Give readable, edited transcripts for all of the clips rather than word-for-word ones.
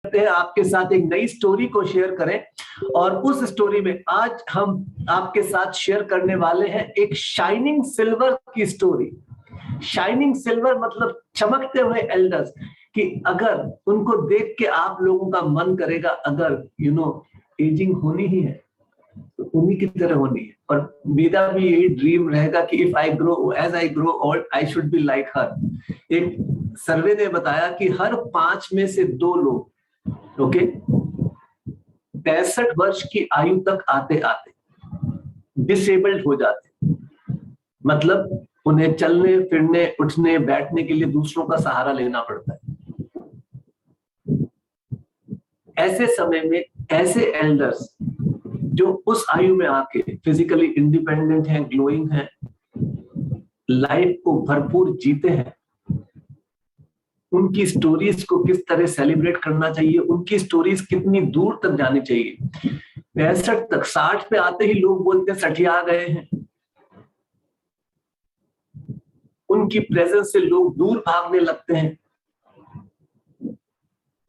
हैं आपके साथ एक नई स्टोरी को शेयर करें। और उस स्टोरी में आज हम आपके साथ शेयर करने वाले हैं एक शाइनिंग सिल्वर की स्टोरी। शाइनिंग सिल्वर मतलब चमकते हुए एल्डर्स, कि अगर उनको देख के आप लोगों का मन करेगा, अगर एजिंग होनी ही है तो उन्हीं की तरह होनी है। और मेरा भी यही ड्रीम रहेगा कि if I grow as I grow old I should be like her. एक सर्वे ने बताया कि हर 5 में से 2 लोग 65 वर्ष की आयु तक आते आते डिसेबल्ड हो जाते, मतलब उन्हें चलने फिरने उठने बैठने के लिए दूसरों का सहारा लेना पड़ता है। ऐसे समय में ऐसे एल्डर्स जो उस आयु में आके फिजिकली इंडिपेंडेंट हैं, ग्लोइंग हैं, लाइफ को भरपूर जीते हैं, उनकी स्टोरीज को किस तरह सेलिब्रेट करना चाहिए, उनकी स्टोरीज कितनी दूर तक जानी चाहिए। 65 तक, 60 पे आते ही लोग बोलते हैं सठिया गए हैं, उनकी प्रेजेंस से लोग दूर भागने लगते हैं।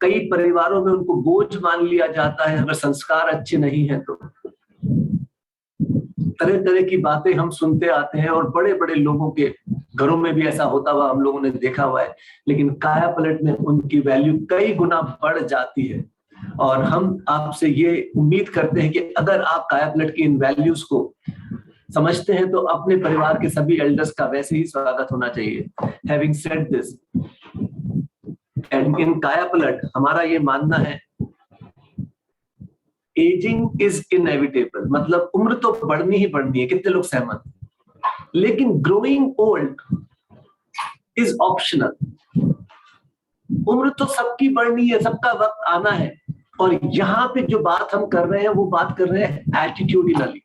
कई परिवारों में उनको बोझ मान लिया जाता है अगर संस्कार अच्छे नहीं है तो। तरह तरह की बातें हम सुनते आते हैं और बड़े बड़े लोगों के घरों में भी ऐसा होता हुआ हम लोगों ने देखा हुआ है। लेकिन काया पलट में उनकी वैल्यू कई गुना बढ़ जाती है। और हम आपसे ये उम्मीद करते हैं कि अगर आप काया पलट की इन वैल्यूज को समझते हैं तो अपने परिवार के सभी एल्डर्स का वैसे ही स्वागत होना चाहिए। Having said this, and in काया पलट हमारा ये मानना है, एजिंग इज इनएविटेबल, मतलब उम्र तो बढ़नी ही बढ़नी है, कितने लोग सहमत, लेकिन ग्रोइंग ओल्ड इज ऑप्शनल। उम्र तो सबकी बढ़नी है, सबका वक्त आना है। और यहाँ पे जो बात हम कर रहे हैं वो बात कर रहे हैं एटीट्यूडिनली।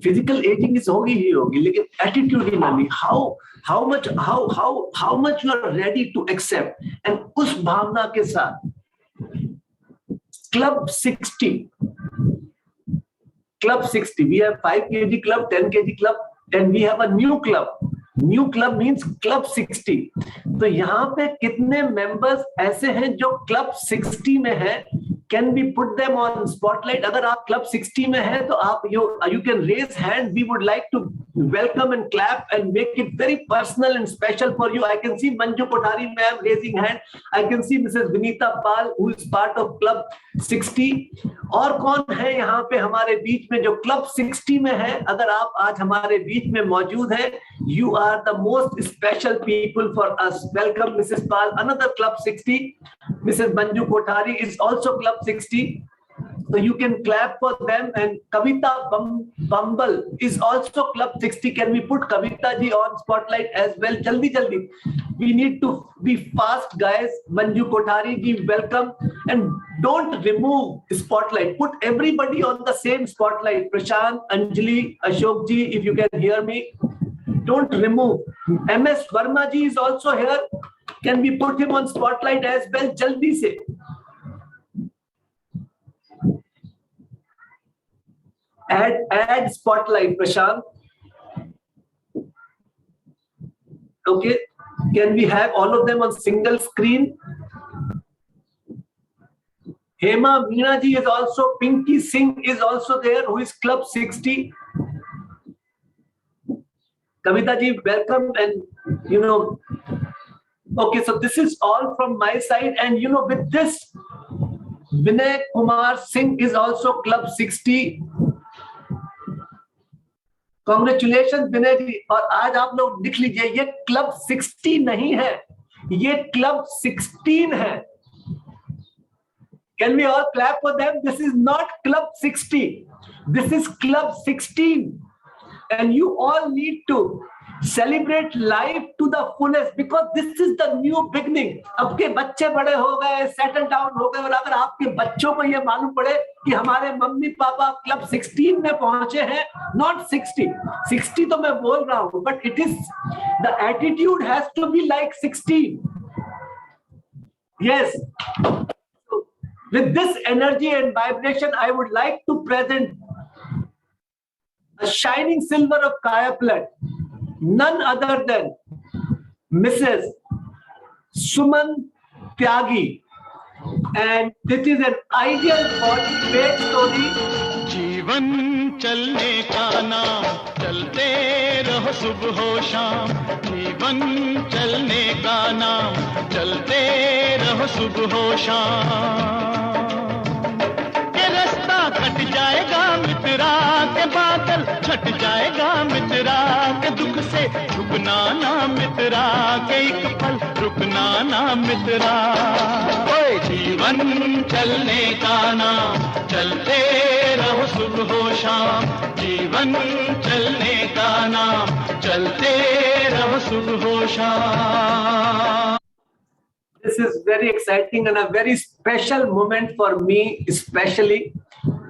फिजिकल एजिंग इज होगी ही होगी, लेकिन attitudinally how much you are ready to accept. And उस भावना के साथ Club 60, we have 5 kg club, 10 kg club, and we have a new club. New club means Club 60. तो यहाँ पे कितने मेंबर्स ऐसे हैं जो Club 60 में हैं? Can we put them on spotlight? अगर आप Club 60 में हैं तो आप you can raise hand. We would like to welcome and clap and make it very personal and special for you. I can see Manju Kothari ma'am raising hand. I can see Mrs. Vinita Pal who is part of Club 60. और कौन है यहाँ पे हमारे बीच में जो Club 60 में है? अगर आप आज हमारे बीच में मौजूद हैं, you are the most special people for us. Welcome Mrs. Pal, another Club 60. Mrs. Manju Kothari is also Club 60. So you can clap for them. And Kavita Bumble is also Club 60. Can we put Kavita ji on spotlight as well? Jaldi. We need to be fast, guys. Manju Kothari ji, welcome. And don't remove spotlight. Put everybody on the same spotlight. Prashant, Anjali, Ashok ji, if you can hear me. Don't remove. MS Verma ji is also here. Can we put him on spotlight as well? Jaldi se. Add spotlight, Prashant. Okay. Can we have all of them on single screen? Hema Meena ji is also, Pinky Singh is also there, who is Club 60. Kavita ji, welcome. And okay, so this is all from my side. And with this, Vinay Kumar Singh is also Club 60. Congratulations विनय जी। और आज आप लोग लिख लीजिए, ये club 60 नहीं है, ये क्लब 16 है। Can we all clap for them? This is not Club 60. This is Club 16. And you all need to celebrate life to the fullest because this is the new beginning. अब के बच्चे बड़े हो गए, सेटल डाउन हो गए, और अगर आपके बच्चों को ये मालूम पड़े कि हमारे मम्मी पापा क्लब 16 में पहुंचे हैं, not 60 तो मैं बोल रहा हूं, but it is the attitude has to be like 16. Yes. So, with this energy and vibration, I would like to present a shining silver of Kaya Plat, none other than Mrs. Suman Tyagi. and this is an ideal for great story. जीवन चलने का नाम, चलते रहो सुबह हो शाम। जीवन चलने का नाम, चलते रहो सुबह हो शाम। के रास्ता कट जाएगा मित्रा के बादल छट जाएगा मित्रा के दुख से झुकना ना मित्रा के एक पल रुकना ना मित्रा। ओए जीवन चलने का नाम, चलते रहो सुबह हो शाम। जीवन चलने का नाम, चलते रहो सुबह हो शाम। This is very exciting and a very special moment for me, especially.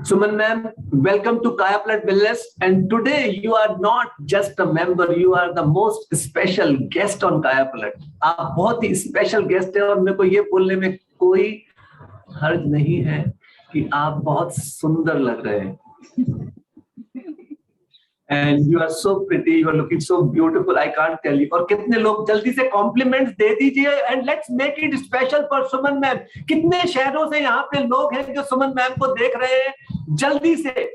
Suman ma'am, welcome to Kaya Plat Wellness. And today you are not just a member, you are the most special guest on Kaya Plat. आप बहुत ही special guest हैं और मेरे को ये बोलने में कोई हर्ज नहीं है कि आप बहुत सुंदर लग रहे हैं। And you are so pretty, you are looking so beautiful, I can't tell you. और कितने लोग जल्दी से कॉम्प्लीमेंट्स दे दीजिए and let's make it special for Suman ma'am. कितने शहरों से यहाँ पे लोग हैं जो सुमन मैम को देख रहे हैं, जल्दी से।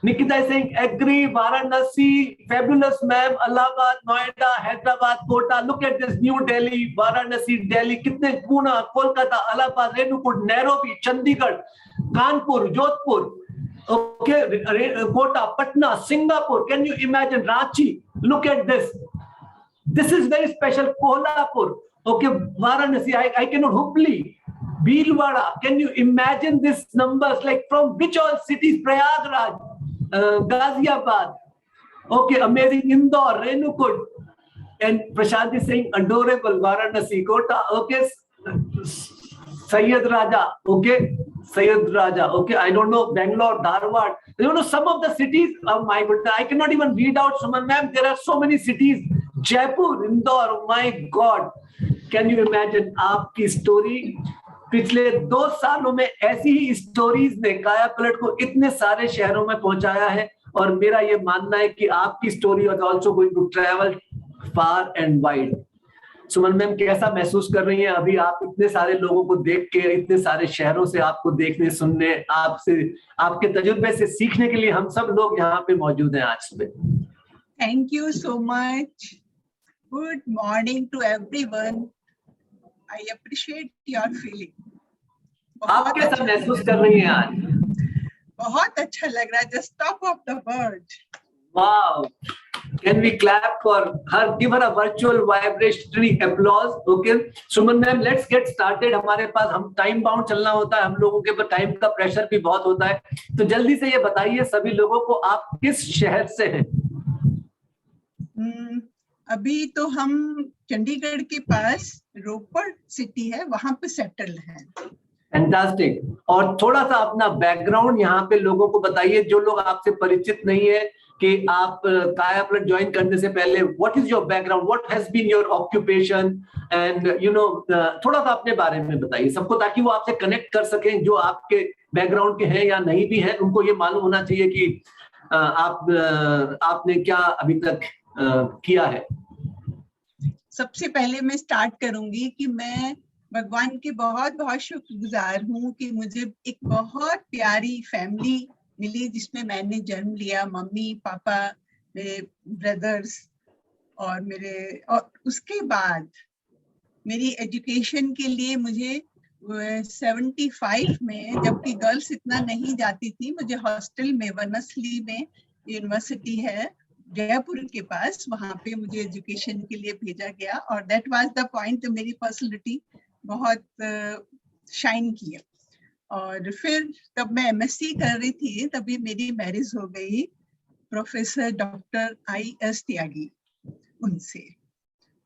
Nikita Singh agree, Varanasi, fabulous ma'am, Allahabad, Noida, Hyderabad, Kota, look at this, new Delhi, Varanasi, Delhi, कितने, Poona, Kolkata, Allahabad, Renukoot, Nairobi, Chandigarh, Kanpur, Jodhpur, okay, Kota, Patna, Singapore, can you imagine? Ranchi, look at this. This is very special. Kolhapur, okay, Varanasi, I cannot, Hubli, Bhilwara, can you imagine these numbers? Like from which all cities? Prayagraj, Ghaziabad, okay, amazing, Indore, Renukud, and Prashant is saying adorable, Varanasi, Kota, okay, Syed Raja, okay, Syed Raja, okay, I don't know, Bangalore, Dharwad, you know, some of the cities, oh my goodness, I cannot even read out, Suman ma'am, there are so many cities, Jaipur, Indore, oh my God, can you imagine, आपकी story, पिछले 2 सालों में ऐसी ही stories ने काया पलट को इतने सारे शहरों में पहुंचाया है और मेरा ये मानना है कि आपकी story is also going to travel far and wide. Suman ma'am कैसा महसूस कर रही हैं अभी आप इतने सारे लोगों को देख के, इतने सारे शहरों से आपको देखने सुनने, आपसे, आपके तजुर्बे से सीखने के लिए हम सब लोग यहाँ पे मौजूद हैं आज सुबह। Thank you so much, good morning to everyone, I appreciate your feeling. आप कैसा महसूस कर रही हैं आज? बहुत अच्छा लग रहा है, just top of the world. Wow, can we clap for her, give her a virtual vibratory applause, okay? Suman ma'am, let's get started. हमारे पास, हम टाइम बाउंड चलना होता है, हम लोगों के ऊपर टाइम का प्रेशर भी बहुत होता है, तो जल्दी से ये बताइए सभी लोगों को आप किस शहर से हैं? अभी तो हम चंडीगढ़ के पास रोपड़ सिटी है, वहां पे सेटल हैं। फैंटास्टिक। और थोड़ा सा अपना बैकग्राउंड यहाँ पे लोगों को बताइए, जो लोग आपसे परिचित नहीं है, कि आप काया पलट ज्वाइन करने से पहले what is your background, what has been your occupation, and you know, थोड़ा सा अपने बारे में बताइए सबको, ताकि वो आपसे कनेक्ट कर सकें, जो आपके बैकग्राउंड के हैं या नहीं भी हैं, उनको ये मालूम होना चाहिए कि आपने क्या अभी तक किया है। सबसे पहले मैं स्टार्ट करूंगी कि मैं भगवान की बहुत बहुत शुक्रगुजार हूँ कि मुझे एक बहुत प्यारी फैमिली मिली जिसमें मैंने जन्म लिया, मम्मी पापा, मेरे ब्रदर्स और उसके बाद मेरी एजुकेशन के लिए मुझे 75 में, जबकि गर्ल्स इतना नहीं जाती थी, मुझे हॉस्टल में वनसली में यूनिवर्सिटी है जयपुर के पास, वहां पे मुझे एजुकेशन के लिए भेजा गया और दैट वाज द पॉइंट, मेरी पर्सनैलिटी बहुत शाइन किया। और फिर तब मैं एमएससी कर रही थी, तभी मेरी मैरिज हो गई प्रोफेसर डॉक्टर I.S. त्यागी उनसे,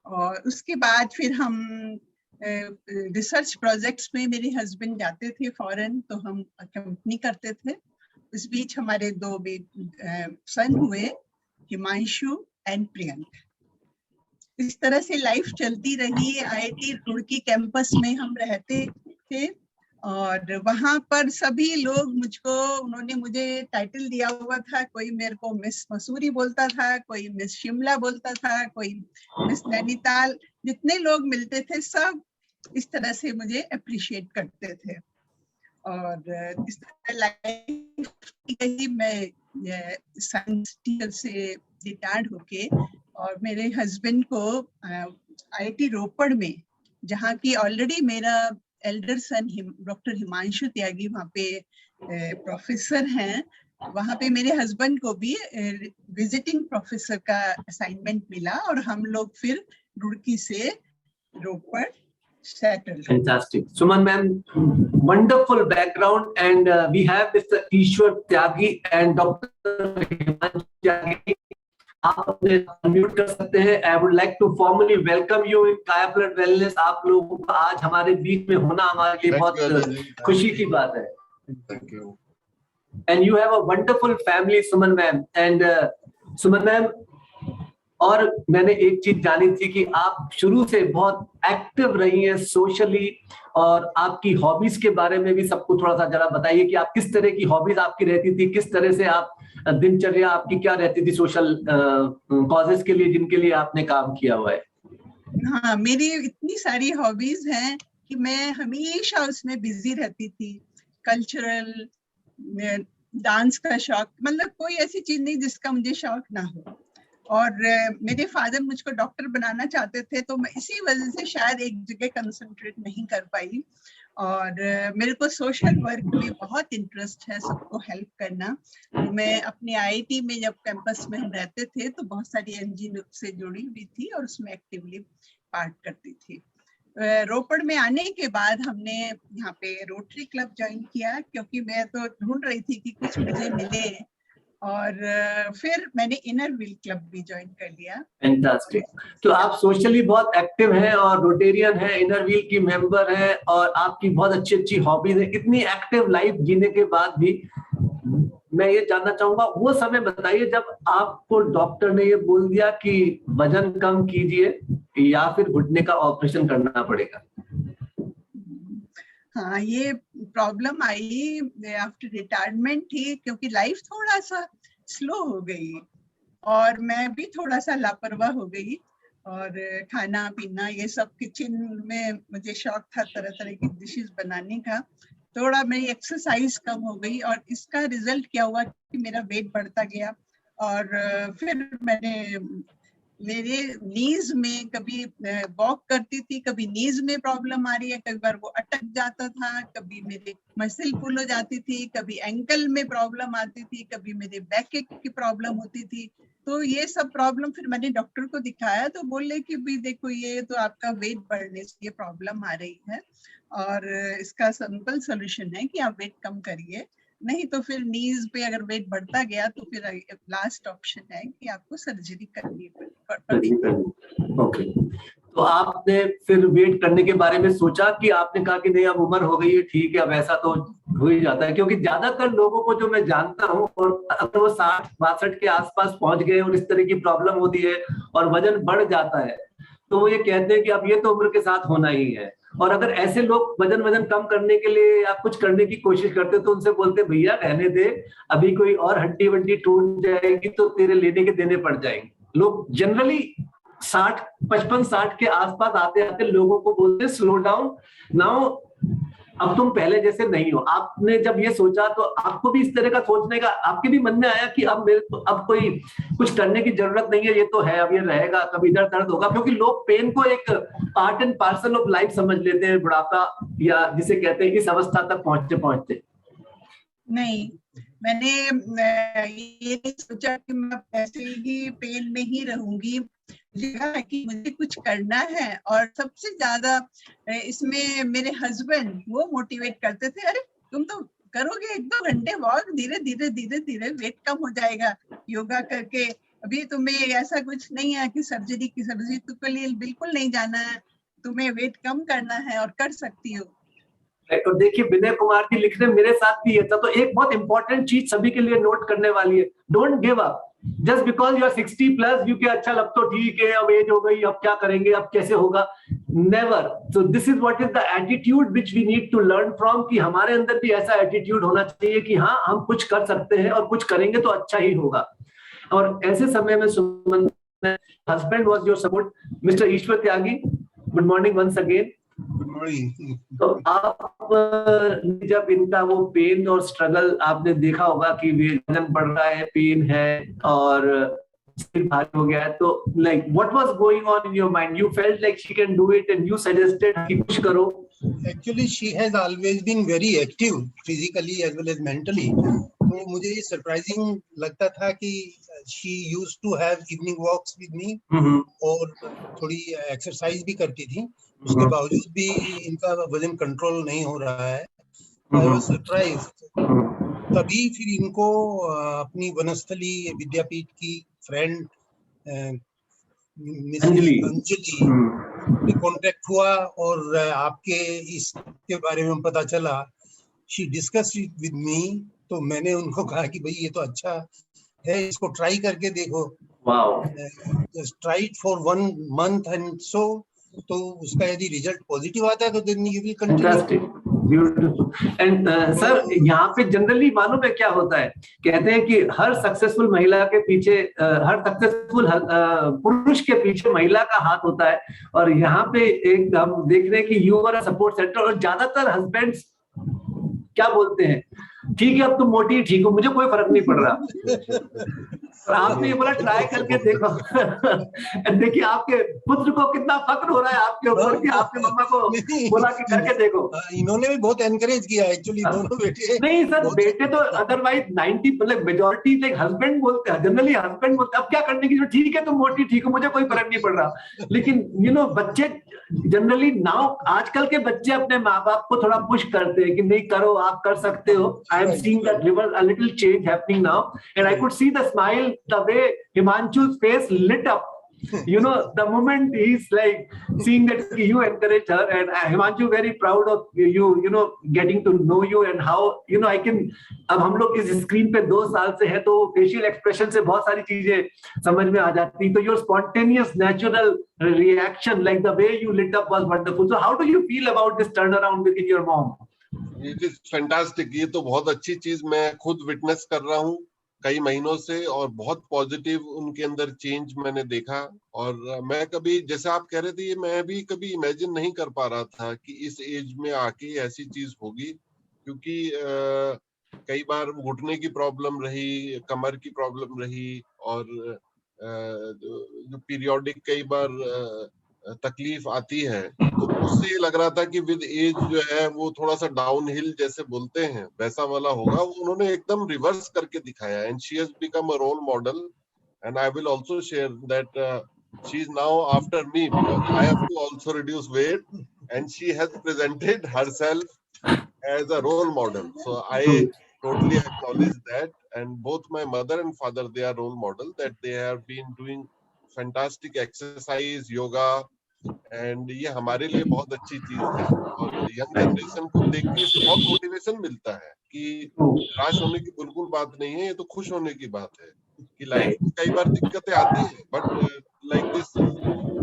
और उसके बाद फिर हम रिसर्च प्रोजेक्ट्स में, मेरे हस्बैंड जाते थे फॉरेन तो हम कंपनी करते थे। इस बीच हमारे 2 सन हुए, हिमांशु एंड प्रियंक। इस तरह से लाइफ चलती रही। IIT रुड़की कैंपस में हम रहते थे और वहां पर सभी लोग मुझको, उन्होंने मुझे टाइटल दिया हुआ था, कोई मेरे को मिस मसूरी बोलता था, कोई मिस शिमला बोलता था, कोई मिस नैनीताल, जितने लोग मिलते थे सब इस तरह से मुझे अप्रिशिएट करते थे। और इस तरह लाइफ की मैं साइंस टीचर से रिटायर्ड होके, और मेरे हस्बैंड को IIT रोपड़ में, जहाँ की ऑलरेडी मेरा एल्डर सन डॉक्टर हिमांशु त्यागी वहाँ पे प्रोफेसर हैं, वहाँ पे मेरे हस्बैंड को भी विजिटिंग प्रोफेसर का असाइनमेंट मिला और हम लोग फिर रुड़की से रोपड़ settled. Fantastic. Suman ma'am, wonderful background, and we have Mr. Ishwar Tyagi and Dr. Himanshu Tyagi. आप अपने अनम्यूट कर सकते हैं. I would like to formally welcome you in Kaya Blood Wellness. आप लोगों का आज हमारे बीच में होना हमारे लिए बहुत खुशी की बात है. Thank you. And you have a wonderful family, Suman ma'am. And Suman ma'am, और मैंने एक चीज जानी थी कि आप शुरू से बहुत एक्टिव रही हैं सोशली, और आपकी हॉबीज के बारे में भी सबको थोड़ा सा जरा बताइए कि आप किस तरह की हॉबीज आपकी रहती थी, किस तरह से आप दिनचर्या आपकी क्या रहती थी सोशल कॉजेस के लिए जिनके लिए आपने काम किया हुआ है. हाँ, मेरी इतनी सारी हॉबीज हैं कि मैं हमेशा उसमें बिजी रहती थी. कल्चरल, डांस का शौक, मतलब कोई ऐसी चीज नहीं जिसका मुझे शौक ना हो. और मेरे फादर मुझको डॉक्टर बनाना चाहते थे, तो मैं इसी वजह से शायद एक जगह कंसंट्रेट नहीं कर पाई. और मेरे को सोशल वर्क में बहुत इंटरेस्ट है, सबको हेल्प करना. मैं अपने IIT में जब कैंपस में हम रहते थे तो बहुत सारी NGO से जुड़ी हुई थी और उसमें एक्टिवली पार्ट करती थी. रोपड़ में आने के बाद हमने यहाँ पे रोटरी क्लब ज्वाइन किया, क्योंकि मैं तो ढूंढ रही थी कि कुछ मुझे मिले, और फिर मैंने इनर व्हील क्लब भी ज्वाइन कर लिया. फैंटास्टिक. तो आप सोशली बहुत एक्टिव हैं और रोटेरियन हैं, इनर व्हील की मेंबर हैं, और आपकी बहुत अच्छी अच्छी हॉबीज है. इतनी एक्टिव लाइफ जीने के बाद भी मैं ये जानना चाहूंगा, वो समय बताइए जब आपको डॉक्टर ने ये बोल दिया कि वजन कम कीजिए या फिर घुटने का ऑपरेशन करना पड़ेगा. हाँ, ये प्रॉब्लम आई आफ्टर रिटायरमेंट ही, क्योंकि लाइफ थोड़ा सा स्लो हो गई और मैं भी थोड़ा सा लापरवाह हो गई. और खाना पीना ये सब, किचन में मुझे शौक था तरह तरह की डिशेस बनाने का. थोड़ा मेरी एक्सरसाइज कम हो गई और इसका रिजल्ट क्या हुआ कि मेरा वेट बढ़ता गया. और फिर मेरे नीज में, कभी वॉक करती थी, कभी नीज में प्रॉब्लम आ रही है, कभी बार वो अटक जाता था, कभी मेरे मसल पुल हो जाती थी, कभी एंकल में प्रॉब्लम आती थी, कभी मेरे बैक एक की प्रॉब्लम होती थी. तो ये सब प्रॉब्लम फिर मैंने डॉक्टर को दिखाया, तो बोले कि भी देखो ये तो आपका वेट बढ़ने से ये प्रॉब्लम आ रही है, और इसका सिंपल सोल्यूशन है कि आप वेट कम करिए, नहीं तो फिर नीज पे अगर वेट बढ़ता गया तो फिर लास्ट ऑप्शन है कि आपको सर्जरी करनी पड़ेगी. ओके. तो आपने फिर वेट करने के बारे में सोचा कि आपने कहा कि नहीं अब उम्र हो गई है, ठीक है अब ऐसा तो हो ही जाता है, क्योंकि ज्यादातर लोगों को जो मैं जानता हूँ, और अगर वो 60-62 के आसपास पहुंच गए और इस तरह की प्रॉब्लम होती है और वजन बढ़ जाता है, तो वो ये कहते हैं कि अब ये तो उम्र के साथ होना ही है. और अगर ऐसे लोग वजन कम करने के लिए या कुछ करने की कोशिश करते तो उनसे बोलते भैया रहने दे, अभी कोई और हड्डी वड्डी टूट जाएगी तो तेरे लेने के देने पड़ जाएंगे. लोग जनरली 55-60 के आसपास आते आते लोगों को बोलते स्लो डाउन नाउ, अब तुम पहले जैसे नहीं हो. आपने जब ये सोचा तो आपको भी इस तरह का सोचने का आपके भी मन में आया कि अब कोई कुछ करने की जरूरत नहीं है, ये तो है, अब ये रहेगा, कभी इधर दर्द होगा, क्योंकि लोग पेन को एक part and parcel of life समझ लेते हैं बुढ़ापा, या जिसे कहते हैं इस अवस्था तक पहुंचते. नहीं, मैंने ये नहीं सोचा कि मैं ऐसे ही पेन में ही रहूंगी. लगा कि मुझे कुछ करना है, और सबसे ज्यादा इसमें मेरे हस्बैंड वो मोटिवेट करते थे, अरे तुम तो करोगे 1-2 घंटे वॉक, धीरे धीरे वेट कम हो जाएगा योगा करके. अभी तुम्हें ऐसा कुछ नहीं है कि सर्जरी के लिए बिल्कुल नहीं जाना है, तुम्हें वेट कम करना है और कर सकती हो. और देखिए विनय कुमार जी लिख रहे हैं मेरे साथ भी ये था. तो एक बहुत इंपॉर्टेंट चीज सभी के लिए नोट करने वाली है, don't give up just because you are 60+ you के अच्छा लग तो ठीक है, अब एज हो गई, अब क्या करेंगे, अब कैसे होगा, never. So this is what is the attitude which we need to learn from, कि हमारे अंदर भी ऐसा एटीट्यूड होना चाहिए कि हाँ हम कुछ कर सकते हैं और कुछ करेंगे तो अच्छा ही होगा. और ऐसे समय में Suman husband was your support. Mister Ishwar Tyagi, good morning once again. तो आप जब इनका वो पेन और स्ट्रगल आपने देखा होगा कि वजन बढ़ रहा है, पेन है और सिर भारी हो गया है, तो like what was going on in your mind? You felt like she can do it and you suggested कि कुछ करो? Actually, she has always been very active physically as well as mentally. तो मुझे ये सरप्राइजिंग लगता था कि she used to have evening walks with me और थोड़ी एक्सरसाइज भी करती थी, उसके बावजूद भी इनका वजन कंट्रोल नहीं हो रहा है। I was surprised. तभी फिर इनको अपनी वनस्थली विद्यापीठ की फ्रेंड अंजलि कॉन्टेक्ट हुआ और आपके इसके बारे में पता चला। She discussed it with me, तो मैंने उनको कहा कि भाई ये तो अच्छा है, इसको ट्राई करके देखो। Wow, just try it for 1 month and so, तो उसका यदि रिजल्ट पॉजिटिव आता है तो then you will continue. Beautiful. And sir, यहाँ पे जनरली मालूम है क्या होता है, कहते हैं कि हर सक्सेसफुल महिला के पीछे, हर सक्सेसफुल पुरुष के पीछे महिला का हाथ होता है। और यहाँ पे एक हम देख रहे हैं कि you are a support centre, और ज्यादातर हस्बैंड्स क्या बोलते हैं, ठीक है अब तुम मोटी ठीक हो, मुझे कोई फर्क नहीं पड़ रहा। और आपने ये बोला ट्राई करके देखो। देखिए आपके पुत्र को कितना फक्र हो रहा है आपके ऊपर कि आपके मम्मा को बोला कि करके देखो। इन्होंने भी बहुत एनकरेज किया एक्चुअली, दोनों बेटे। नहीं सर, बेटे तो अदरवाइज 90 मतलब मेजॉरिटी लाइक हस्बैंड बोलते हैं, जनरली हस्बैंड बोलते हैं अब क्या करने की, ठीक है तुम मोटी ठीक हो, मुझे कोई फर्क नहीं पड़ रहा। लेकिन यू नो बच्चे जनरली नाउ, आजकल के बच्चे अपने माँ बाप को थोड़ा पुश करते हैं कि नहीं करो, आप कर सकते हो। I am seeing that reverse, a little change happening now, and I could see the smile, the way Himanshu's face lit up, you know, the moment he's like seeing that you encourage her, and Himanshu very proud of you know, getting to know you and how, you know, I can, अब हम लोग इस screen पे 2 साल से है तो facial expression से बहुत सारी चीजें समझ में आ जाती, तो your spontaneous natural reaction, like the way you lit up was wonderful. So how do you feel about this turnaround within your mom? It is fantastic. ये तो बहुत अच्छी चीज मैं खुद विटनेस कर रहा हूँ कई महीनों से, और बहुत पॉजिटिव उनके अंदर चेंज मैंने देखा। और मैं कभी, जैसे आप कह रहे थे, मैं भी कभी इमेजिन नहीं कर पा रहा था कि इस एज में आके ऐसी चीज होगी, क्योंकि कई बार घुटने की प्रॉब्लम रही, कमर की प्रॉब्लम रही, और जो पीरियोडिक कई बार तकलीफ आती है, तो उससे ये लग रहा था कि विद एज जो है वो थोड़ा सा डाउन हिल जैसे बोलते हैं वैसा वाला होगा। वो उन्होंने एकदम रिवर्स करके दिखाया, and she has become a role model. And I will also share that she is now after me, because I have to also reduce weight, and she has presented herself as a role model. So I totally acknowledge that, and both my mother and father, they are role model, that they have been doing fantastic exercise, yoga, and ये हमारे लिए बहुत अच्छी चीज है। और young generation को देख के इससे बहुत मोटिवेशन मिलता है कि निराश होने की बिल्कुल बात नहीं है, ये तो खुश होने की बात है कि लाइफ में कई बार दिक्कतें आती हैं, but like this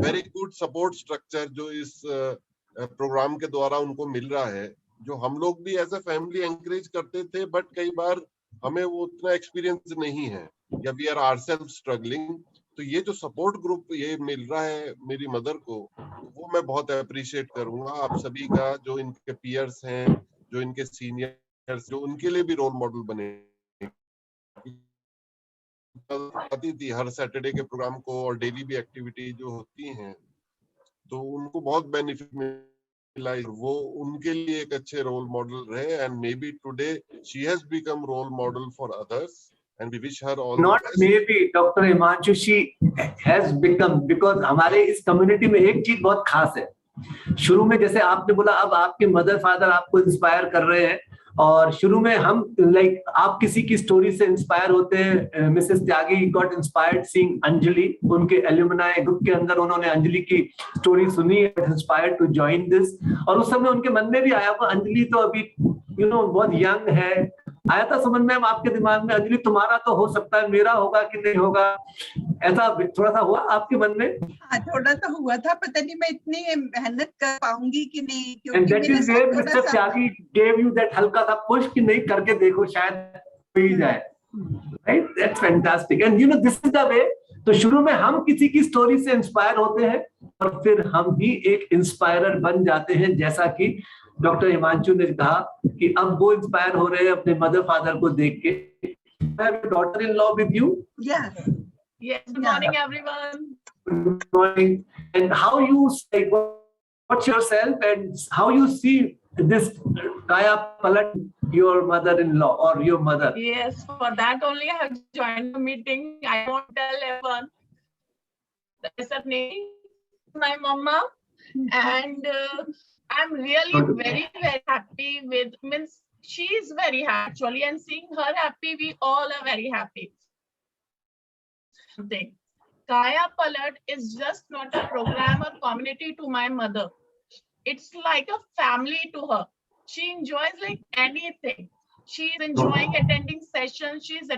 very good support structure जो इस प्रोग्राम के द्वारा उनको मिल रहा है, जो हम लोग भी एज अ फैमिली एनकरेज करते थे, बट कई बार हमें वो उतना एक्सपीरियंस नहीं है, या वी आर आवरसेल्फ स्ट्रगलिंग। तो ये जो सपोर्ट ग्रुप ये मिल रहा है मेरी मदर को, वो मैं बहुत अप्रिशिएट करूंगा आप सभी का, जो इनके पीयर्स हैं, जो इनके सीनियर्स, जो उनके लिए भी रोल मॉडल बने। आती थी हर सैटरडे के प्रोग्राम को, और डेली भी एक्टिविटी जो होती हैं, तो उनको बहुत बेनिफिट मिला, वो उनके लिए एक अच्छे रोल मॉडल रहे। And maybe today she has become role model for others, and we wish her all not the best. maybe Dr. Himanshu, she has become, because हमारे इस कम्युनिटी में एक चीज बहुत खास है। शुरू में जैसे आपने बोला, अब आपके मदर फादर आपको इंस्पायर कर रहे हैं, और शुरू में हम लाइक आप किसी की स्टोरी से इंस्पायर होते हैं। मिसेस त्यागी गॉट इंस्पायर्ड सीइंग अंजलि, उनके एल्यूमिनाई ग्रुप के अंदर उन्होंने अंजलि की स्टोरी सुनी, इंस्पायर्ड टू जॉइन दिस। और उस समय उनके मन में भी आया, अंजलि तो अभी यू नो बहुत यंग है, आया था समझ में आपके दिमाग में, अंजलि तुम्हारा तो हो सकता है, मेरा होगा कि नहीं होगा, ऐसा थोड़ा सा हुआ आपके मन में? हाँ, थोड़ा सा हुआ था, पता नहीं मैं इतनी मेहनत कर पाऊंगी कि नहीं, क्योंकि And that is where Mr. Tyagi gave you that हल्का सा पुश कि नहीं करके देखो, शायद हो ही जाए, right? That's fantastic, and you know this is the way। तो शुरू में हम किसी की स्टोरी से इंस्पायर होते हैं और फिर हम भी एक इंस्पायरर बन जाते हैं, जैसा कि डॉक्टर हिमांशु ने कहा कि अब वो इंस्पायर हो रहे हैं अपने मदर फादर को देख के। Daughter in law with you? Yes, good morning everyone. Good morning. And how you say, what's yourself and how you see this Kaya Palat, your mother-in-law or your mother? Yes, for that only I have joined the meeting. I won't tell everyone. That's her name, my mama, and I'm really very happy with, means she is very happy actually, and seeing her happy, we all are very happy. Thing. Kaya Palat is just not a program or community to my mother. It's like a family to her. She enjoys like anything. She's enjoying attending sessions. She's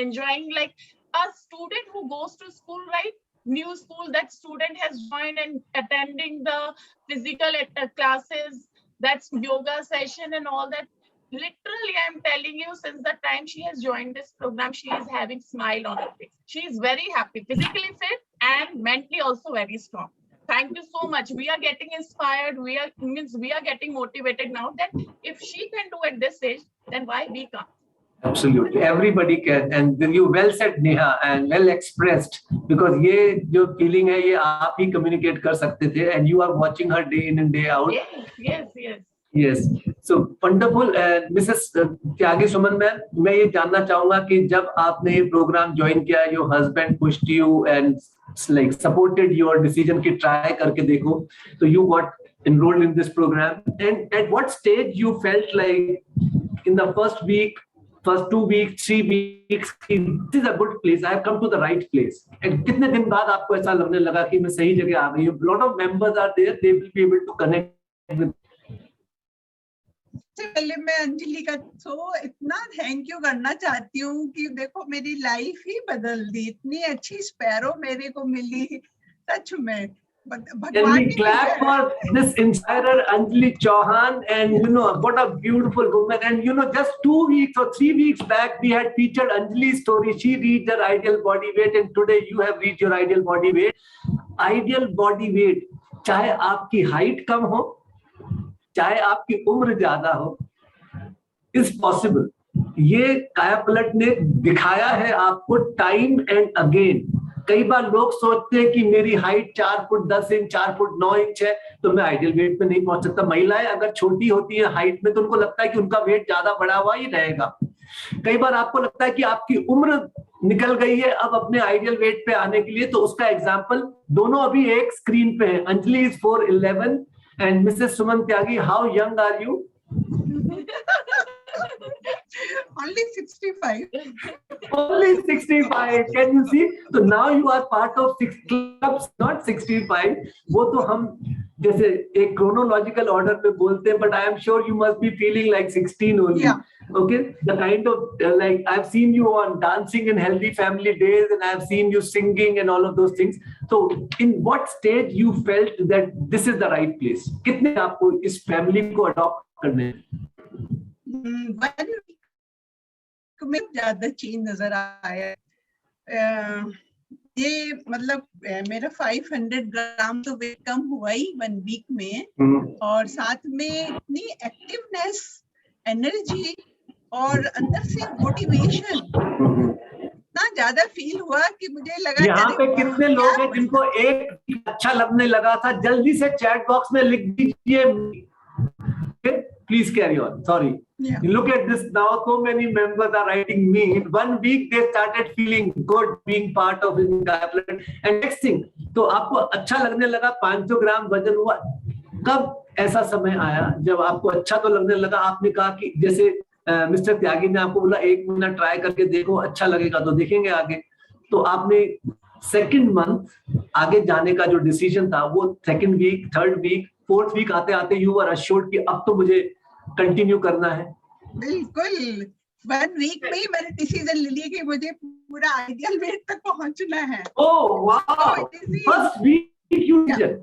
enjoying like a student who goes to school, right? New school, that student has joined and attending the physical classes, that's yoga session and all that. Literally, I'm telling you, since the time she has joined this program, she is having smile on her face. She is very happy, physically fit and mentally also very strong. Thank you so much. We are getting inspired. We are getting motivated now that if she can do at this age, then why we can't? Absolutely, everybody can. And you well said, Neha, and well expressed. Because ये जो feeling है, ये आप ही communicate कर सकते थे. And you are watching her day in and day out. Yes. So wonderful. Mrs. Tyagi Suman ma'am, मैं ये जानना चाहूंगा कि जब आपने ये प्रोग्राम ज्वाइन किया, your husband pushed you and like supported your decision कि try करके देखो, so you got enrolled in this program. And at what stage you felt like in the first week, first 2 weeks, 3 weeks, this is a good place, I have come to the right place? And कितने दिन बाद आपको ऐसा लगने लगा कि मैं सही जगह आ गई हूँ? Lot of members are there, they will be able to connect with. सबसे पहले मैं अंजलि का इतना थैंक यू करना चाहती हूँ कि देखो मेरी लाइफ ही बदल दी, इतनी अच्छी स्पैरो मेरे को मिली, सच में Can we clap for this inspirer Anjali Chauhan? And you know what a beautiful woman. And you know, just 2 weeks or 3 weeks back we had featured Anjali's story. She reached her ideal body weight, and today you have reached your ideal body weight. Ideal body weight, चाहे आपकी height कम हो, चाहे आपकी उम्र ज्यादा हो, is possible. ये काया पलट ने दिखाया है आपको टाइम एंड अगेन. कई बार लोग सोचते हैं कि मेरी height 4 foot 10 inch 4 foot 9 inch है तो मैं आइडियल वेट पे नहीं पहुंच सकता. महिलाएं अगर छोटी होती हैं हाइट में तो उनको लगता है कि उनका वेट ज्यादा बढ़ा हुआ ही रहेगा. कई बार आपको लगता है कि आपकी उम्र निकल गई है अब अपने आइडियल वेट पे आने के लिए, तो उसका एग्जांपल दोनों अभी एक स्क्रीन पे है. Anjali is 4'11" and Mrs Suman Tyagi, how young are you? Only 65. Only 65. Can you see? So now you are part of 6 clubs, not 65. वो तो हम जैसे एक chronological order पे बोलते हैं, but I am sure you must be feeling like 16 only. Yeah. Okay, the kind of like I've seen you on Dancing in Healthy Family Days, and I've seen you singing and all of those things. So in what stage you felt that this is the right place? कितने आपको इस family को adopt करने? में ज्यादा change नजर आया. ये मतलब मेरा 500 ग्राम तो वेट कम हुआ ही 1 वीक में, और साथ में इतनी एक्टिवनेस, एनर्जी और अंदर से मोटिवेशन इतना ज्यादा फील हुआ कि मुझे लगा. यहाँ पे कितने लोग हैं जिनको एक अच्छा लगने लगा था? जल्दी से चैट बॉक्स में लिख दीजिए. Please carry on. Sorry. Yeah. You look at this now. So many members are writing me. In 1 week they started feeling good being part of Kaya Palat. And next thing, तो आपको अच्छा लगने लगा, 500 ग्राम वजन हुआ. कब ऐसा समय आया जब आपको अच्छा तो लगने लगा? आपने कहा कि जैसे मिस्टर त्यागी ने आपको बोला 1 महीना ट्राई करके देखो, अच्छा लगेगा तो देखेंगे आगे. तो आपने 2nd month आगे जाने का जो डिसीजन था वो 2nd week, 3rd week, 4th week आते आते यू आर अश्योर्ड कि अब तो मुझे कंटिन्यू करना है. बिल्कुल 1 वीक में ही मैंने डिसीजन ले लिया कि मुझे पूरा आइडियल वेट तक पहुंचना है. Oh wow, first week you did.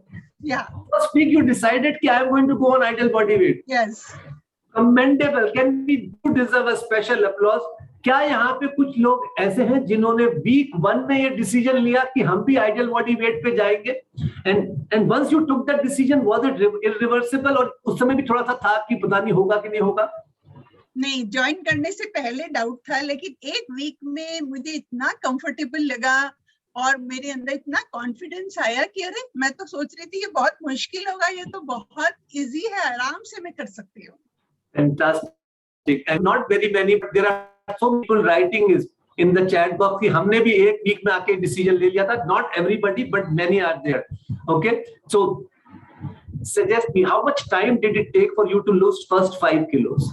Yeah. First week you decided कि I am going to go on ideal body weight. Yes. Commendable. Can we deserve a special applause? क्या यहाँ पे कुछ लोग ऐसे हैं जिन्होंने वीक 1 में ये डिसीजन लिया कि हम भी आइडियल बॉडी वेट पे जाएंगे, and once you took that decision was it irreversible, और उस समय भी थोड़ा सा था कि पता नहीं होगा कि नहीं होगा? नहीं, ज्वाइन करने से पहले डाउट था, लेकिन एक वीक में मुझे इतना कंफर्टेबल लगा और मेरे अंदर इतना कॉन्फिडेंस आया कि अरे मैं तो सोच रही थी ये बहुत मुश्किल होगा, ये तो बहुत इजी है, आराम से मैं कर सकती हूँ। Fantastic. And not very many, but there are so many people writing is in the chat box कि हमने भी एक वीक में आके डिसीजन ले लिया था. Not everybody, but many are there. Okay, so suggest me, how much time did it take for you to lose first 5 kilos?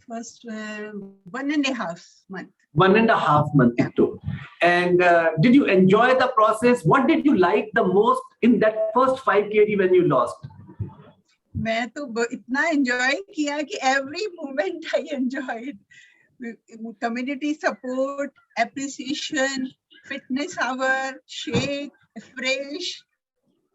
First 1.5 month. 1.5 months it took. And did you enjoy the process? What did you like the most in that first 5 kg when you lost? मैं तो इतना enjoy किया कि every moment I enjoyed. Community support, appreciation, fitness hour, shake, fresh,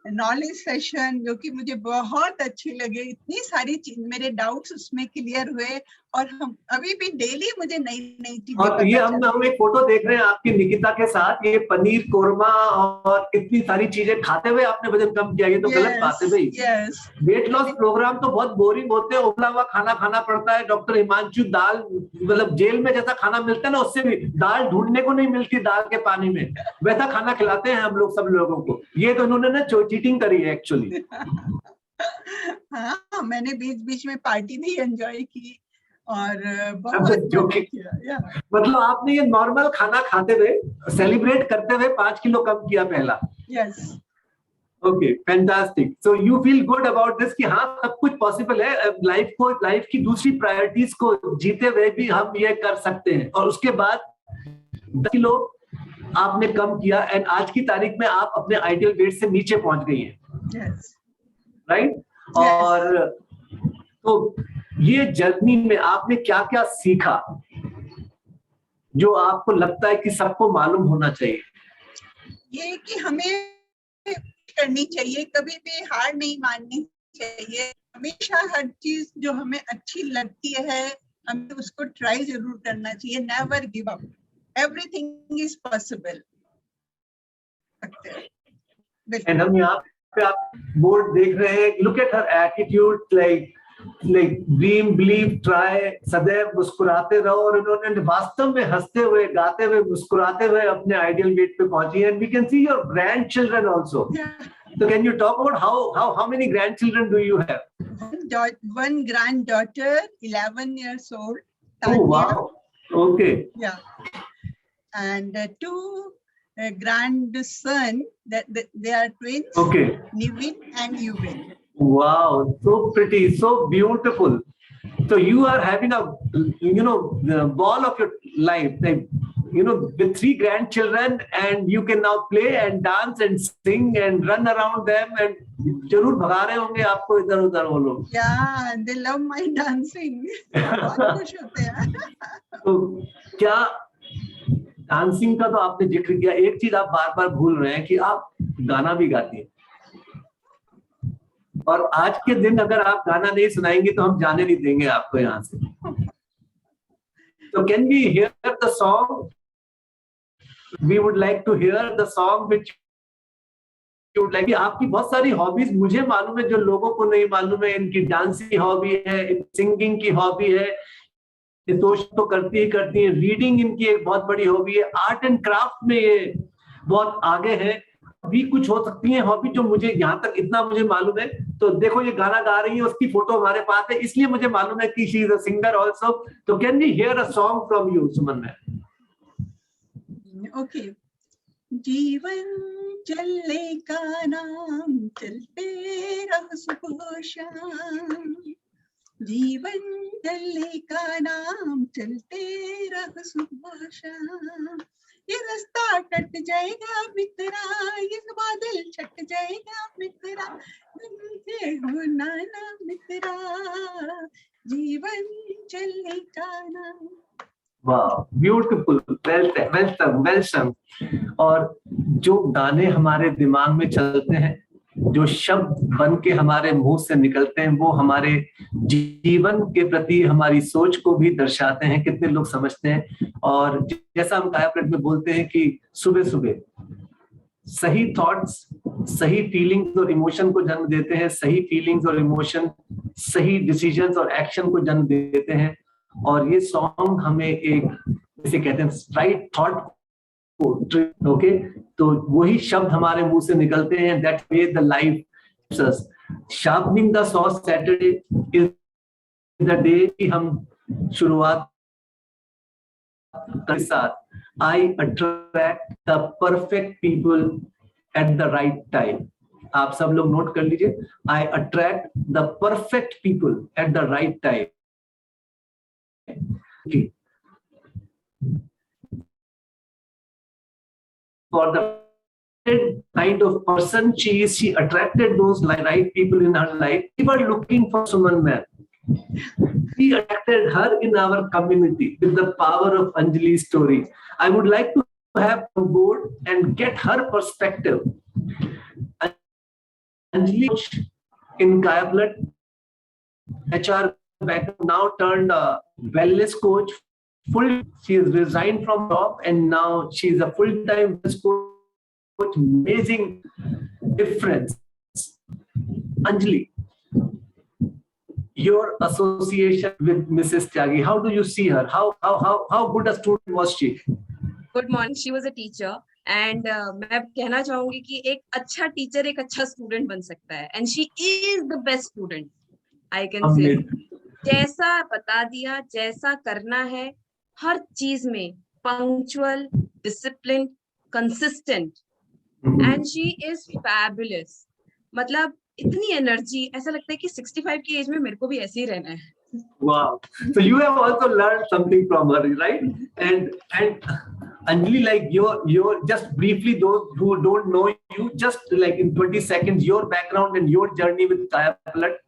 knowledge session जो कि मुझे बहुत अच्छी लगे. इतनी सारी चीज, मेरे डाउट्स उसमें क्लियर हुए और हम अभी भी डेली मुझे नई नई चीजें. और ये हम एक फोटो देख रहे हैं आपकी निकिता के साथ, ये पनीर कोरमा और इतनी सारी चीजें खाते हुए आपने वजन कम किया. ये तो गलत बात है भाई. वेट लॉस प्रोग्राम तो बहुत बोरिंग होते हैं, उबला हुआ खाना खाना पड़ता है. डॉक्टर हिमांशु दाल, मतलब जेल में जैसा खाना मिलता है ना, उससे भी दाल ढूंढने को नहीं मिलती दाल के पानी में, वैसा खाना खिलाते हैं हम लोग सब लोगों को. ये तो इन्होंने ना चीटिंग करी है एक्चुअली. हाँ, मैंने बीच बीच में पार्टी भी एंजॉय की और बहुत किया. मतलब आपने ये नॉर्मल खाना खाते हुए, सेलिब्रेट करते हुए 5 किलो कम किया पहला. Yes. Okay, fantastic. So you feel good about this कि हाँ सब कुछ पॉसिबल है. लाइफ की दूसरी प्रायोरिटीज को जीते हुए भी हम ये कर सकते हैं. और उसके बाद 10 किलो आपने कम किया एंड आज की तारीख में आप अपने आइडियल वेट से नीचे पहुंच गई हैं. यस. राइट. और तो ये जर्नी में आपने क्या क्या सीखा जो आपको लगता है कि सबको मालूम होना चाहिए? ये कि हमें करनी चाहिए, कभी भी हार नहीं माननी चाहिए. हमेशा हर चीज जो हमें अच्छी लगती है हमें उसको ट्राई जरूर करना चाहिए. Never give up. Everything is possible. And हम यहाँ पे आप बोर्ड देख रहे हैं. Look at her attitude, like dream, believe, try. सदैव मुस्कुराते रहो. और उन्होंने वास्तव में हंसते हुए, गाते हुए, मुस्कुराते हुए अपने आइडियल वेट पे पहुंची. And we can see your grandchildren also. So can you talk about how many grandchildren do you have? One granddaughter, 11 years old. Tanya. Oh wow. Okay. Yeah. And 2 grandson, that they are twins. Okay. Nivin and Yuvin. Wow, so pretty, so beautiful. So you are having a, the ball of your life, like, with 3 grandchildren, and you can now play and dance and sing and run around them, and जरूर भगा रहे होंगे आपको इधर उधर वो लोग. Yeah, they love my dancing. बहुत खुश होते हैं. तो क्या डांसिंग का तो आपने जिक्र किया. एक चीज आप बार बार भूल रहे हैं कि आप गाना भी गाती हैं. और आज के दिन अगर आप गाना नहीं सुनाएंगे तो हम जाने नहीं देंगे आपको यहाँ से. So can we hear the song? We would like to hear the song which you would like. आपकी बहुत सारी हॉबीज मुझे मालूम है जो लोगों को नहीं मालूम है. इनकी डांसिंग हॉबी है, सिंगिंग की हॉबी है, तो करती ही है. रीडिंग इनकी एक बहुत बड़ी हॉबी है. आर्ट एंड क्राफ्ट में ये बहुत आगे है. भी कुछ हो सकती है हॉबी जो मुझे यहाँ तक इतना मुझे मालूम है. तो देखो ये गाना गा रही है, उसकी फोटो हमारे पास है, इसलिए मुझे मालूम है कि she is a singer also. तो can we hear a song from you, Suman ma'am? Okay. जीवन चलने का नाम, चलते रहो सुबह शाम. जीवन चलने का नाम, चलते रहो सुबह शाम. ये रास्ता कट जाएगा मित्रा, ये बादल छट जाएगा मित्रा, हो नाना मित्रा, जीवन चलने का नाम. वाह, ब्यूटीफुल, वेल सम. और जो गाने हमारे दिमाग में चलते हैं जो शब्द बन के हमारे मुंह से निकलते हैं वो हमारे जीवन के प्रति हमारी सोच को भी दर्शाते हैं, कितने लोग समझते हैं। और जैसा हम काया पलट में बोलते हैं कि सुबह सुबह सही थॉट्स सही फीलिंग्स और इमोशन को जन्म देते हैं, सही फीलिंग्स और इमोशन सही डिसीजंस और एक्शन को जन्म देते हैं। और ये सॉन्ग हमें एक, जैसे कहते हैं, राइट थॉट को, ओके, तो वही शब्द हमारे मुंह से निकलते हैं। That way the life sharpening the saw Saturday is the day की हम शुरुआत के साथ I attract the perfect people at the right time. आप सब लोग नोट कर लीजिए, I attract the perfect people at the right time. Okay. For the kind of person she is, she attracted those right people in her life. We were looking for Suman ma'am. We attracted her in our community with the power of Anjali's story. I would like to have on board and get her perspective. Anjali in Kaya Palatt, HR background, now turned a wellness coach. She has resigned from job and now she is a full-time wellness coach. Amazing difference. Anjali, your association with Mrs. Tyagi, how do you see her? How good a student was she? Good morning. She was a teacher, and मैं कहना चाहूंगी कि एक अच्छा teacher एक अच्छा student बन सकता है, and she is the best student. I can say. जैसा बता दिया, जैसा करना है, हर चीज में punctual, disciplined, consistent, and she is fabulous. मतलब इतनी एनर्जी, ऐसा लगता है कि 65 की एज में मेरे को भी ऐसे ही रहना है. Wow. So you have also learned something from her, right? And Anjali, like your just briefly, those who don't know you, just like in 20 seconds, your background and your journey with Kaya Palatt.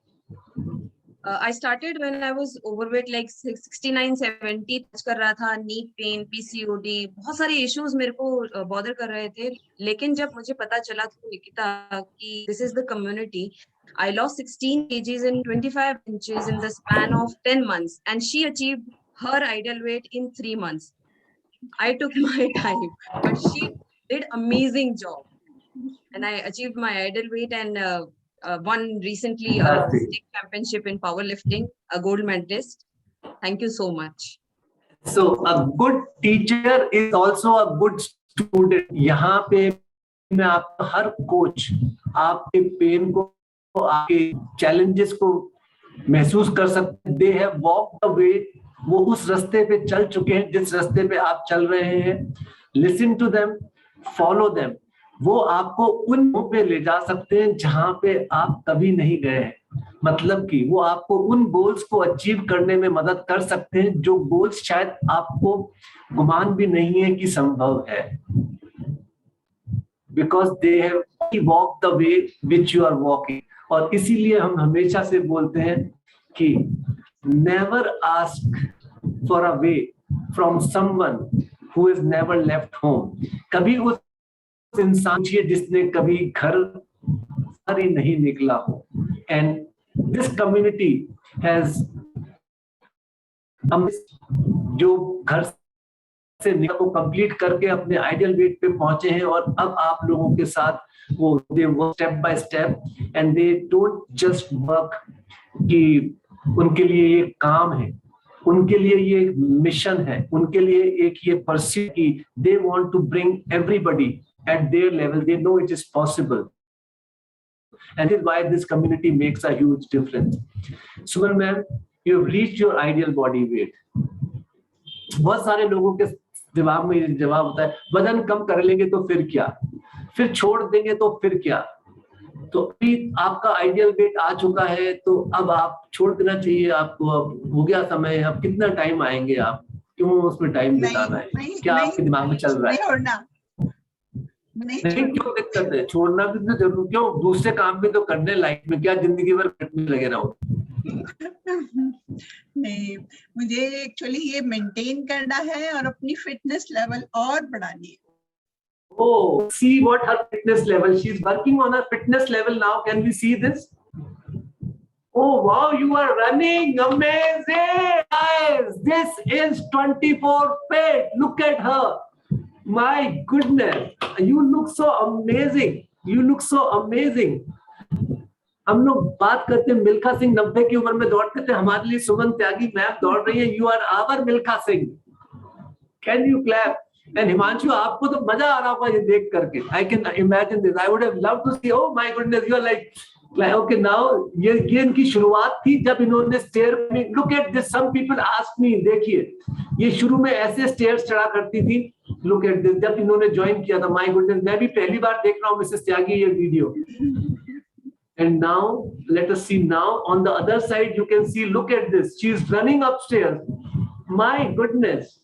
I started when I was overweight, like 69, 70 touch कर रहा था, knee pain, PCOD, बहुत सारे issues मेरे को bother कर रहे थे. लेकिन जब मुझे पता चला तो निकिता कि this is the community, I lost 16 kgs in 25 inches in the span of 10 months, and she achieved her ideal weight in 3 months. I took my time, but she did amazing job, and I achieved my ideal weight and won recently a state championship in powerlifting, a gold medalist. Thank you so much. So a good teacher is also a good student. यहाँ पे मैं आपका हर coach आपके pen को, आपके challenges को महसूस कर सकते हैं. They have walked the way. वो उस रास्ते पे चल चुके हैं जिस रास्ते पे आप चल रहे हैं. Listen to them, follow them. वो आपको उन पे ले जा सकते हैं जहां पे आप कभी नहीं गए हैं. मतलब कि वो आपको उन गोल्स को अचीव करने में मदद कर सकते हैं जो गोल्स शायद आपको गुमान भी नहीं है कि संभव है. Because they have walked the way which you are walking. और इसीलिए हम हमेशा से बोलते हैं कि never ask for a way from someone who has never left home. कभी उस इंसान जिसने कभी घर ही नहीं निकला हो. And this community has जो घर से निकल को कंप्लीट करके अपने आइडियल वेट पे पहुंचे हैं और अब आप लोगों के साथ वो they work step by step and they don't just work कि उनके लिए ये काम है, उनके लिए ये मिशन है, उनके लिए एक ये परस्यू की they want to bring everybody at their level. They know it is possible, and this is why this community makes a huge difference. Suman ma'am, you have reached your ideal body weight. बहुत सारे लोगों के दिमाग में ये जवाब होता है, वजन कम कर लेंगे तो फिर क्या, फिर छोड़ देंगे तो फिर क्या. तो अभी आपका आइडियल वेट आ चुका है तो अब आप छोड़ देना चाहिए आपको. अब हो गया समय, अब कितना टाइम आएंगे आप, क्यों उसमें टाइम बिताना है, क्या आपके दिमाग में चल रहा है? नहीं क्यों दिक्कत है, छोड़ना भी तो जरूर, क्यों दूसरे काम भी तो करने लाइफ में, क्या जिंदगी भर कटने लगे रहो? नहीं, मुझे एक्चुअली ये मेंटेन करना है और अपनी फिटनेस लेवल और बढ़ानी है. Oh, see what her fitness level. She's working on her fitness level now. Can we see this? Oh wow, you are running. Amazing, guys. This is 24 fit. Look at her. My goodness, you look so amazing. You look so amazing. हम लोग बात करते हैं मिल्खा सिंह 90 की उम्र में दौड़ते थे, हमारे लिए सुमन त्यागी मैम दौड़ रही है. You are our Milkha Singh. Can you clap? And Himanshu, आपको तो मजा आ रहा होगा ये देख करके. I can imagine this. I would have loved to see. Oh my goodness, you are like okay now. ये इनकी शुरुआत थी जब इन्होंने stair. Look at this. Some people ask me, देखिए ये शुरू में ऐसे स्टेयर्स चढ़ा करती थी. लुक एट दिस, जब इन्होंने ज्वाइन किया था. माय गुडनेस, मैं भी पहली बार देख रहा हूँ मिसेस त्यागी ये video. And now let us see. Now on the other side you can see, look at this, she is running upstairs. My goodness,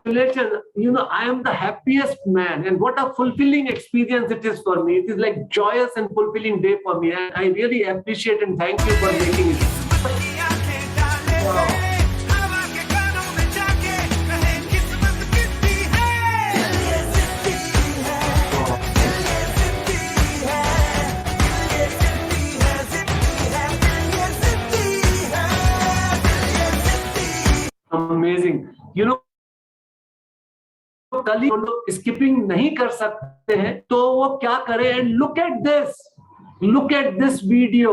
you know, I am the happiest man, and what a fulfilling experience it is for me. It is like joyous and fulfilling day for me, and I really appreciate and thank you for making it. Wow. Amazing. You know, कल ही लोग skipping नहीं कर सकते हैं तो वो क्या करें. And look at this video.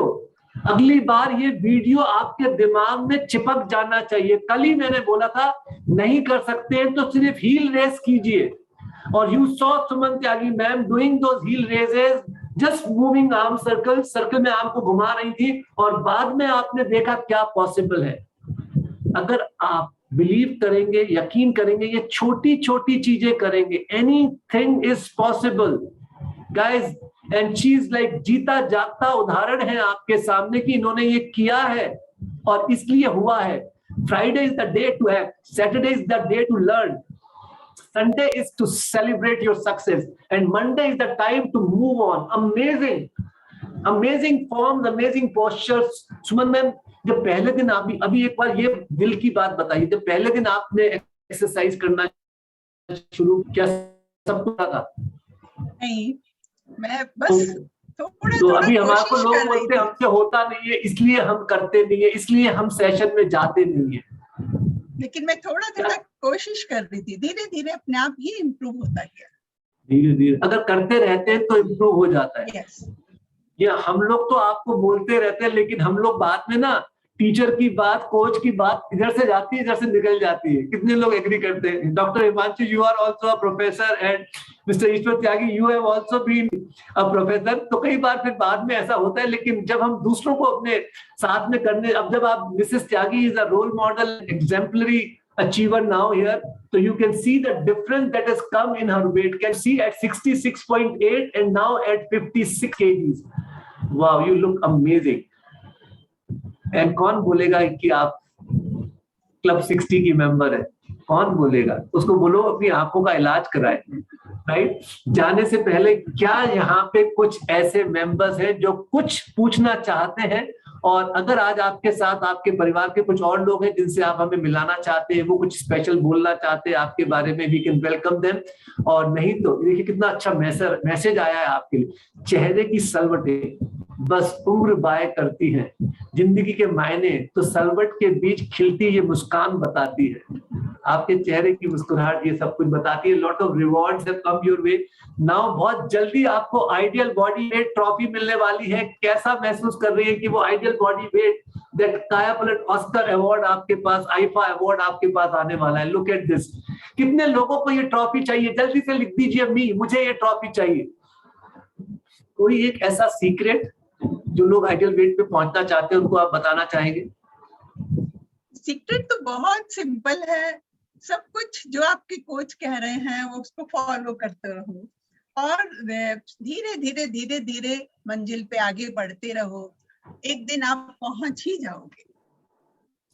अगली बार ये वीडियो आपके दिमाग में चिपक जाना चाहिए. कल ही मैंने बोला था नहीं कर सकते हैं तो सिर्फ हील रेस कीजिए. और you saw Suman Tyagi ma'am doing those heel raises, just moving arm circle में आर्म को घुमा रही थी, और बाद में आपने देखा क्या पॉसिबल है. अगर आप बिलीव करेंगे, यकीन करेंगे, ये छोटी छोटी चीजें करेंगे, anything is possible guys. And she is like जीता जागता उदाहरण है आपके सामने कि इन्होंने ये किया है और इसलिए हुआ है. Friday is the day to act, Saturday is the day to learn, Sunday is to celebrate your success, and Monday is the time to move on. Amazing forms, amazing postures. Suman ma'am, जब पहले दिन आप अभी एक बार ये दिल की बात बताइए, जब पहले दिन आपने एक्सरसाइज करना शुरू किया, सब कुछ था? नहीं, मैं बस तो अभी हमारे लोग बोलते हमसे होता नहीं है, इसलिए हम करते नहीं है, इसलिए हम सेशन में जाते नहीं है. लेकिन मैं थोड़ा कोशिश कर रही थी. धीरे धीरे अपने आप ही इम्प्रूव होता गया. धीरे धीरे अगर करते रहते हैं तो इम्प्रूव हो जाता है. yes. ये हम लोग तो आपको बोलते रहते हैं, लेकिन हम लोग बाद में ना टीचर की बात, कोच की बात इधर से जाती है, इधर से निकल जाती है. कितने लोग एग्री करते हैं? Doctor Himanshu, you are also a professor, and Mr Ishwar Tyagi, you have also been a professor. तो कई बार फिर बाद में ऐसा होता है, लेकिन जब हम दूसरों को अपने साथ में करने, अब जब आप, Mrs Tyagi is a role model, exemplary achiever now here, so you can see the difference that has come in her weight. Can see at 66.8 and now at 56 kgs. Wow, you look amazing. And कौन बोलेगा कि आप club 60 की member है? कौन बोलेगा? उसको बोलो अपनी आंखों का इलाज कराए. राइट? जाने से पहले क्या यहाँ पे कुछ ऐसे मेंबर्स हैं जो कुछ पूछना चाहते हैं? और अगर आज आपके साथ आपके परिवार के कुछ और लोग हैं जिनसे आप हमें मिलाना चाहते हैं, वो कुछ स्पेशल बोलना चाहते हैं आपके बारे में, वी कैन वेलकम देम. और नहीं तो देखिए कितना अच्छा मैसेज आया है आपके लिए. चेहरे की सलवटें बस उम्र बाय करती हैं, जिंदगी के मायने तो सलवट के बीच खिलती ये मुस्कान बताती है. आपके चेहरे की मुस्कुराहट ये सब कुछ बताती है. Lot of rewards have come your way now. बहुत जल्दी आपको आइडियल बॉडी वेट ट्रॉफी मिलने वाली है. कैसा महसूस कर रही है कि वो आइडियल बॉडी वेट, दैट काया पलट ऑस्कर अवार्ड आपके पास, आईफा अवार्ड आपके पास आने वाला है. Look at this. कितने लोगों को ये ट्रॉफी चाहिए? जल्दी से लिख दीजिए, मी, मुझे ये ट्रॉफी चाहिए. कोई एक ऐसा सीक्रेट जो लोग आइडियल वेट पे पहुंचना चाहते हैं, उनको आप बताना चाहेंगे? सीक्रेट तो बहुत सिंपल है. सब कुछ जो आपके कोच कह रहे हैं वो उसको फॉलो करते रहो, और धीरे धीरे धीरे धीरे मंजिल पे आगे बढ़ते रहो. एक दिन आप पहुंच ही जाओगे.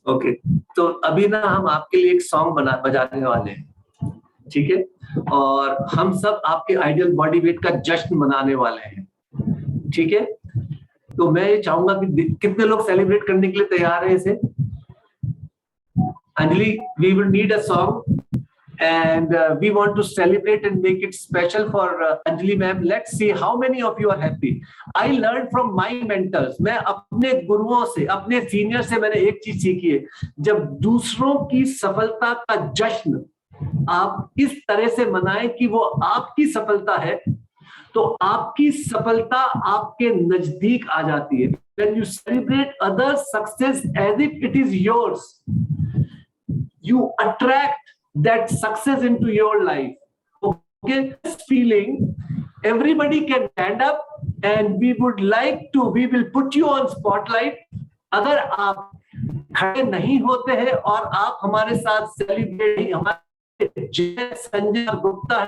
ओके, तो अभी ना हम आपके लिए एक सॉन्ग बजाने वाले हैं, ठीक है? और हम सब आपके आइडियल बॉडी वेट का जश्न मनाने वाले हैं, ठीक है? तो मैं ये चाहूंगा कि कितने लोग सेलिब्रेट करने के लिए तैयार हैं इसे? Anjali, we will need a song. and we want to celebrate and make it special for Anjali ma'am. Let's see how many of you are happy. I learned from my mentors. मैं अपने गुरुओं से, अपने सीनियर से मैंने एक चीज सीखी है, जब दूसरों की सफलता का जश्न आप इस तरह से मनाएं कि वो आपकी सफलता है, तो आपकी सफलता आपके नजदीक आ जाती है. When you celebrate others' success as if it is yours, you attract that success into your life. Okay, this feeling, everybody can stand up and we will put you on spotlight. अगर आप खड़े नहीं होते हैं और आप हमारे साथ सेलिब्रेट, हमारे संजय गुप्ता है